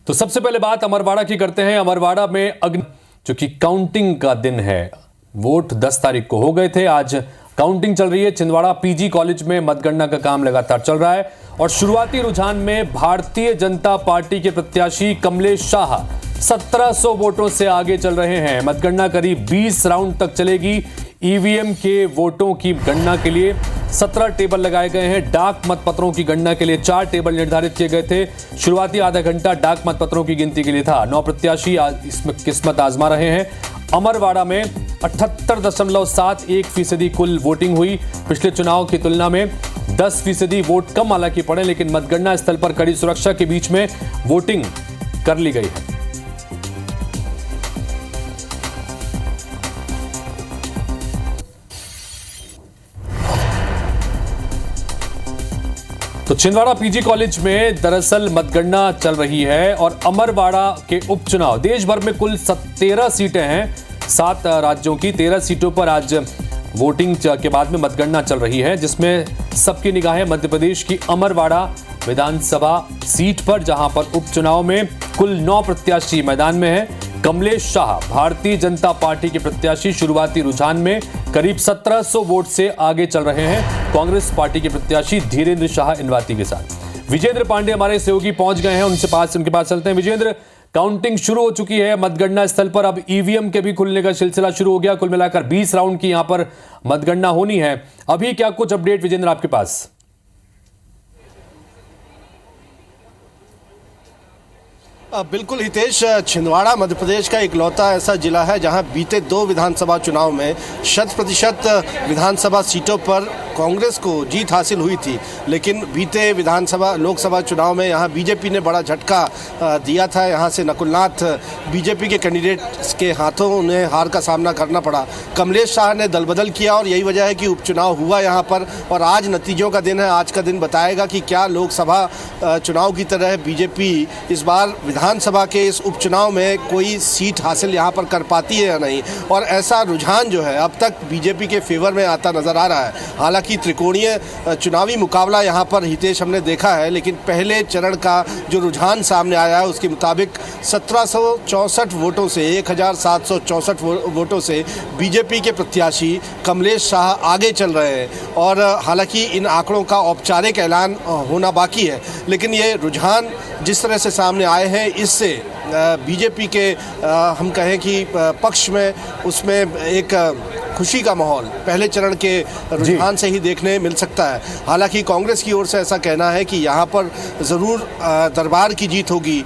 तो सबसे पहले बात अमरवाड़ा की करते हैं। अमरवाड़ा में जो कि काउंटिंग का दिन है, वोट 10 तारीख को हो गए थे, आज काउंटिंग चल रही है। छिंदवाड़ा पीजी कॉलेज में मतगणना का काम लगातार चल रहा है और शुरुआती रुझान में भारतीय जनता पार्टी के प्रत्याशी कमलेश शाह 1700 वोटों से आगे चल रहे हैं। मतगणना करीब 20 राउंड तक चलेगी। ईवीएम के वोटों की गणना के लिए 17 टेबल लगाए गए हैं। डाक मतपत्रों की गणना के लिए 4 टेबल निर्धारित किए गए थे। शुरुआती आधा घंटा डाक मतपत्रों की गिनती के लिए था। 9 प्रत्याशी इसमें किस्मत आजमा रहे हैं। अमरवाड़ा में 78.71% कुल वोटिंग हुई। पिछले चुनाव की तुलना में 10% वोट कम हालांकि पड़े, लेकिन मतगणना स्थल पर कड़ी सुरक्षा के बीच में वोटिंग कर ली गई है। तो छिंदवाड़ा पीजी कॉलेज में दरअसल मतगणना चल रही है और अमरवाड़ा के उपचुनाव, देश भर में कुल 13 सीटें हैं, 7 राज्यों की 13 सीटों पर आज वोटिंग के बाद में मतगणना चल रही है, जिसमें सबकी निगाहें मध्य प्रदेश की अमरवाड़ा विधानसभा सीट पर, जहां पर उपचुनाव में कुल 9 प्रत्याशी मैदान में हैं। कमलेश शाह भारतीय जनता पार्टी के प्रत्याशी शुरुआती रुझान में करीब 1700 वोट से आगे चल रहे हैं। कांग्रेस पार्टी के प्रत्याशी धीरेन्द्र शाह इनवाती के साथ विजेंद्र पांडे हमारे सहयोगी पहुंच गए हैं, उनके पास चलते हैं। विजेंद्र, काउंटिंग शुरू हो चुकी है मतगणना स्थल पर, अब ईवीएम के भी खुलने का सिलसिला शुरू हो गया। कुल मिलाकर 20 राउंड की यहां पर मतगणना होनी है। अभी क्या कुछ अपडेट विजेंद्र आपके पास? बिल्कुल हितेश, छिंदवाड़ा मध्य प्रदेश का इकलौता ऐसा जिला है जहां बीते 2 विधानसभा चुनाव में 100% विधानसभा सीटों पर कांग्रेस को जीत हासिल हुई थी, लेकिन बीते लोकसभा चुनाव में यहां बीजेपी ने बड़ा झटका दिया था। यहां से नकुलनाथ बीजेपी के कैंडिडेट के हाथों उन्हें हार का सामना करना पड़ा। कमलेश शाह ने दल बदल किया और यही वजह है कि उपचुनाव हुआ यहां पर, और आज नतीजों का दिन है। आज का दिन बताएगा कि क्या लोकसभा चुनाव की तरह बीजेपी इस बार विधानसभा के इस उपचुनाव में कोई सीट हासिल यहां पर कर पाती है या नहीं। और ऐसा रुझान जो है अब तक बीजेपी के फेवर में आता नजर आ रहा है। हालांकि त्रिकोणीय चुनावी मुकाबला यहां पर हितेश हमने देखा है, लेकिन पहले चरण का जो रुझान सामने आया है उसके मुताबिक 1764 वोटों से 1764 वोटों से बीजेपी के प्रत्याशी कमलेश शाह आगे चल रहे हैं। और हालांकि इन आंकड़ों का औपचारिक ऐलान होना बाकी है, लेकिन ये रुझान जिस तरह से सामने आए हैं इससे बीजेपी के हम कहें कि पक्ष में उसमें एक खुशी का माहौल पहले चरण के रुझान से ही देखने मिल सकता है। हालांकि कांग्रेस की ओर से ऐसा कहना है कि यहाँ पर ज़रूर दरबार की जीत होगी।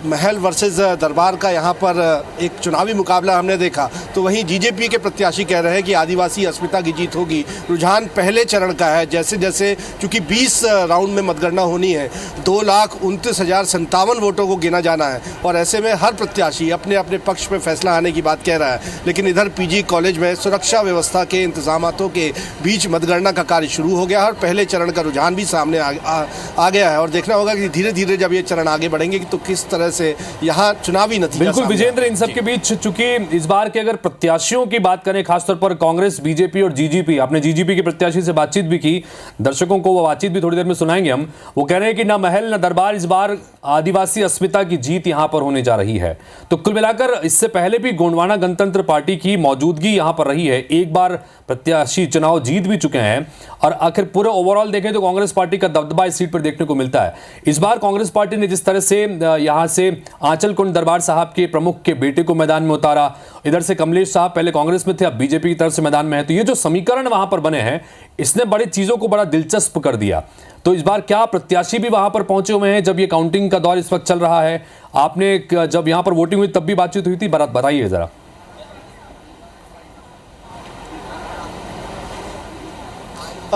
महल वर्सेस दरबार का यहाँ पर एक चुनावी मुकाबला हमने देखा, तो वहीं बीजेपी के प्रत्याशी कह रहे हैं कि आदिवासी अस्मिता की जीत होगी। रुझान पहले चरण का है, जैसे जैसे चूँकि 20 राउंड में मतगणना होनी है, 2,29,057 वोटों को गिना जाना है, और ऐसे में हर प्रत्याशी अपने अपने पक्ष में फैसला आने की बात कह रहा है। लेकिन इधर पीजी कॉलेज में सुरक्षा व्यवस्था के इंतजामातों के बीच मतगणना का कार्य शुरू हो गया है और पहले चरण का रुझान भी सामने आ गया है। और देखना होगा कि धीरे धीरे जब ये चरण आगे बढ़ेंगे तो किस तरह से यहाँ चुनावी नतीजा। बिल्कुल विजेंद्र, इन सब के बीच चूंकि इस बार के अगर प्रत्याशियों की बात करें, खासतौर पर कांग्रेस, बीजेपी और जीजीपी, आपने जीजीपी के प्रत्याशी से बातचीत भी की, दर्शकों को वो बातचीत भी थोड़ी देर में सुनाएंगे हम। वो कह रहे हैं कि ना महल ना दरबार, इस बार आदिवासी अस्मिता की जीत यहाँ पर होने जा रही है। तो कुल मिलाकर इससे पहले भी गोंडवाना गणतंत्र पार्टी की मौजूदगी यहाँ पर रही है, एक बार प्रत्याशी चुनाव जीत भी चुके हैं, और आखिर पूरा ओवरऑल देखें तो कांग्रेस पार्टी का दबदबा इस सीट पर देखने को मिलता है। इस बार कांग्रेस पार्टी ने जिस तरह से यहां से आंचल कुंड दरबार साहब के प्रमुख के बेटे को मैदान में उतारा, इधर से कमलेश साहब पहले कांग्रेस में थे, अब बीजेपी की तरफ से मैदान में है, तो ये जो समीकरण वहां पर बने हैं इसने बड़ी चीजों को बड़ा दिलचस्प कर दिया। तो इस बार क्या प्रत्याशी भी वहां पर पहुंचे हुए हैं जब ये काउंटिंग का दौर इस वक्त चल रहा है? आपने जब यहां पर वोटिंग हुई तब भी बातचीत हुई थी, बताइए जरा।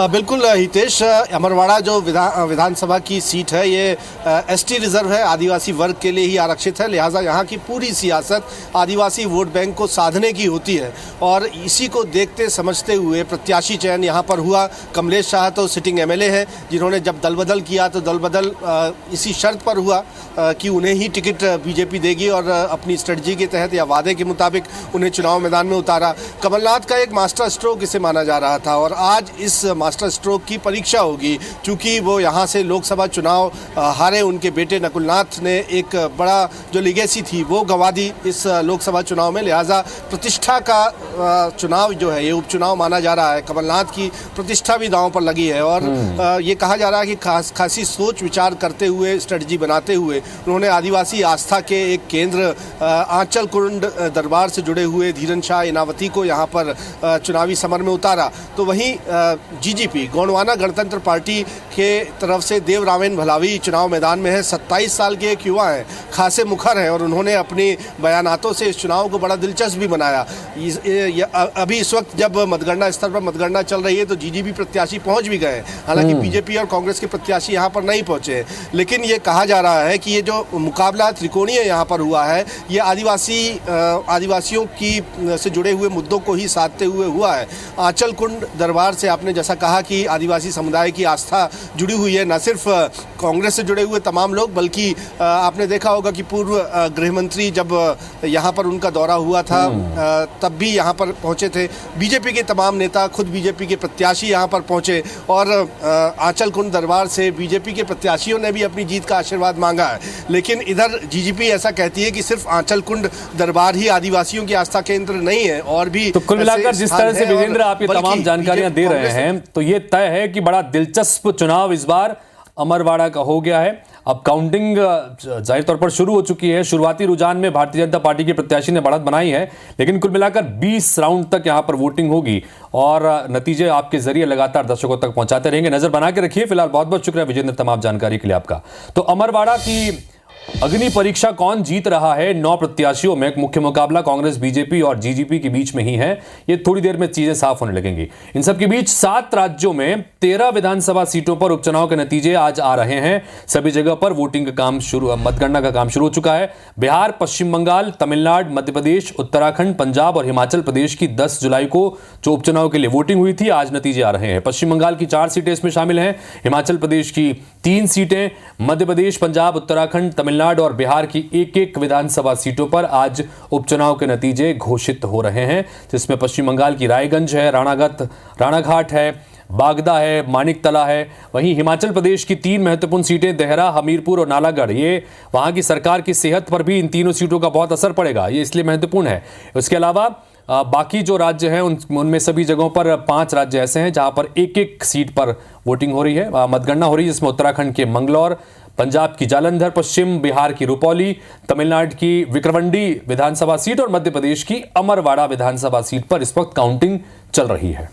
बिल्कुल हितेश, अमरवाड़ा जो विधानसभा की सीट है ये एसटी रिजर्व है, आदिवासी वर्ग के लिए ही आरक्षित है, लिहाजा यहाँ की पूरी सियासत आदिवासी वोट बैंक को साधने की होती है। और इसी को देखते समझते हुए प्रत्याशी चयन यहाँ पर हुआ। कमलेश शाह तो सिटिंग एमएलए हैं, जिन्होंने जब दल बदल किया तो दल बदल इसी शर्त पर हुआ कि उन्हें ही टिकट बीजेपी देगी और अपनी स्ट्रेटजी के तहत या वादे के मुताबिक उन्हें चुनाव मैदान में उतारा। कमलनाथ का एक मास्टर स्ट्रोक इसे माना जा रहा था, और आज इस मास्टर स्ट्रोक की परीक्षा होगी, क्योंकि वो यहाँ से लोकसभा चुनाव हारे। उनके बेटे नकुलनाथ ने एक बड़ा जो लीगेसी थी वो गंवा दी इस लोकसभा चुनाव में, लिहाजा प्रतिष्ठा का चुनाव जो है ये उपचुनाव माना जा रहा है। कमलनाथ की प्रतिष्ठा भी दांव पर लगी है और ये कहा जा रहा है कि खासी सोच विचार करते हुए, स्ट्रेटजी बनाते हुए उन्होंने आदिवासी आस्था के एक केंद्र आंचल कुंड दरबार से जुड़े हुए धीरन शाह इनावती को यहाँ पर चुनावी समर में उतारा। तो वहीं जीजीपी गोंडवाना गणतंत्र पार्टी के तरफ से देव रामेन भलावी चुनाव मैदान में है। 27 साल के एक युवा हैं, खासे मुखर हैं और उन्होंने अपनी बयानातों से इस चुनाव को बड़ा दिलचस्प भी बनाया। अभी इस वक्त जब मतगणना स्तर पर मतगणना चल रही है तो जीजीपी प्रत्याशी पहुंच भी गए, हालांकि बीजेपी और कांग्रेस के प्रत्याशी यहाँ पर नहीं पहुंचे। लेकिन ये कहा जा रहा है कि ये जो मुकाबला त्रिकोणीय यहाँ पर हुआ है ये आदिवासियों की से जुड़े हुए मुद्दों को ही साधते हुए हुआ है। आंचल कुंड दरबार से आपने जैसा कहा कि आदिवासी समुदाय की आस्था जुड़ी हुई है, न सिर्फ कांग्रेस से जुड़े हुए तमाम लोग, बल्कि आपने देखा होगा कि पूर्व गृह मंत्री जब यहाँ पर उनका दौरा हुआ था तब भी यहाँ पर पहुँचे थे। बीजेपी के तमाम नेता, खुद बीजेपी के प्रत्याशी यहाँ पर पहुँचे और आंचल कुंड दरबार से बीजेपी के प्रत्याशियों ने भी अपनी जीत का आशीर्वाद मांगा है। लेकिन इधर जीजीपी ऐसा कहती है कि सिर्फ आंचल कुंड दरबार ही आदिवासियों की आस्था केंद्र नहीं है और भी। तो कुल मिलाकर जिस तरह से विजेंद्र आप ये तमाम जानकारियां दे रहे हैं तो ये तय है कि बड़ा दिलचस्प चुनाव इस बार अमरवाड़ा का हो गया है। अब काउंटिंग जाहिर तौर पर शुरू हो चुकी है। शुरुआती रुझान में भारतीय जनता पार्टी के प्रत्याशी ने बढ़त बनाई है, लेकिन कुल मिलाकर 20 राउंड तक यहां पर वोटिंग होगी और नतीजे आपके जरिए लगातार दर्शकों तक पहुंचाते रहेंगे। नजर बना के रखिए। फिलहाल बहुत बहुत शुक्रिया विजेंद्र तमाम जानकारी के लिए आपका। तो अमरवाड़ा की अग्नि परीक्षा कौन जीत रहा है? 9 प्रत्याशियों में मुख्य मुकाबला कांग्रेस, बीजेपी और जीजीपी के बीच में ही है। ये थोड़ी देर में चीजें साफ होने लगेंगी। इन सब के बीच 7 राज्यों में 13 विधानसभा सीटों पर उपचुनाव के नतीजे आज आ रहे हैं। सभी जगह पर वोटिंग का काम शुरू, मतगणना का काम शुरू हो चुका है। बिहार, पश्चिम बंगाल, तमिलनाडु, मध्य प्रदेश, उत्तराखंड, पंजाब और हिमाचल प्रदेश की 10 जुलाई को जो उपचुनाव के लिए वोटिंग हुई थी, आज नतीजे आ रहे हैं। पश्चिम बंगाल की 4 सीटें इसमें शामिल हैं, हिमाचल प्रदेश की 3 सीटें, मध्य प्रदेश, पंजाब, उत्तराखंड, तमिलनाडु और बिहार की एक विधानसभा सीटों पर आज उपचुनाव के नतीजे घोषित हो रहे हैं, जिसमें पश्चिम बंगाल की रायगंज है, राणाघाट है, बागदा है, मानिकतला है। वहीं हिमाचल प्रदेश की 3 महत्वपूर्ण सीटें देहरा, हमीरपुर और नालागढ़, ये वहां की सरकार की सेहत पर भी इन तीनों सीटों का बहुत असर पड़ेगा, ये इसलिए महत्वपूर्ण है। उसके अलावा बाकी जो राज्य हैं उनमें सभी जगहों पर 5 राज्य ऐसे हैं जहां पर एक सीट पर वोटिंग हो रही है, मतगणना हो रही है, जिसमें उत्तराखंड के मंगलौर, पंजाब की जालंधर पश्चिम, बिहार की रुपौली, तमिलनाडु की विक्रवंडी विधानसभा सीट और मध्य प्रदेश की अमरवाड़ा विधानसभा सीट पर इस वक्त काउंटिंग चल रही है।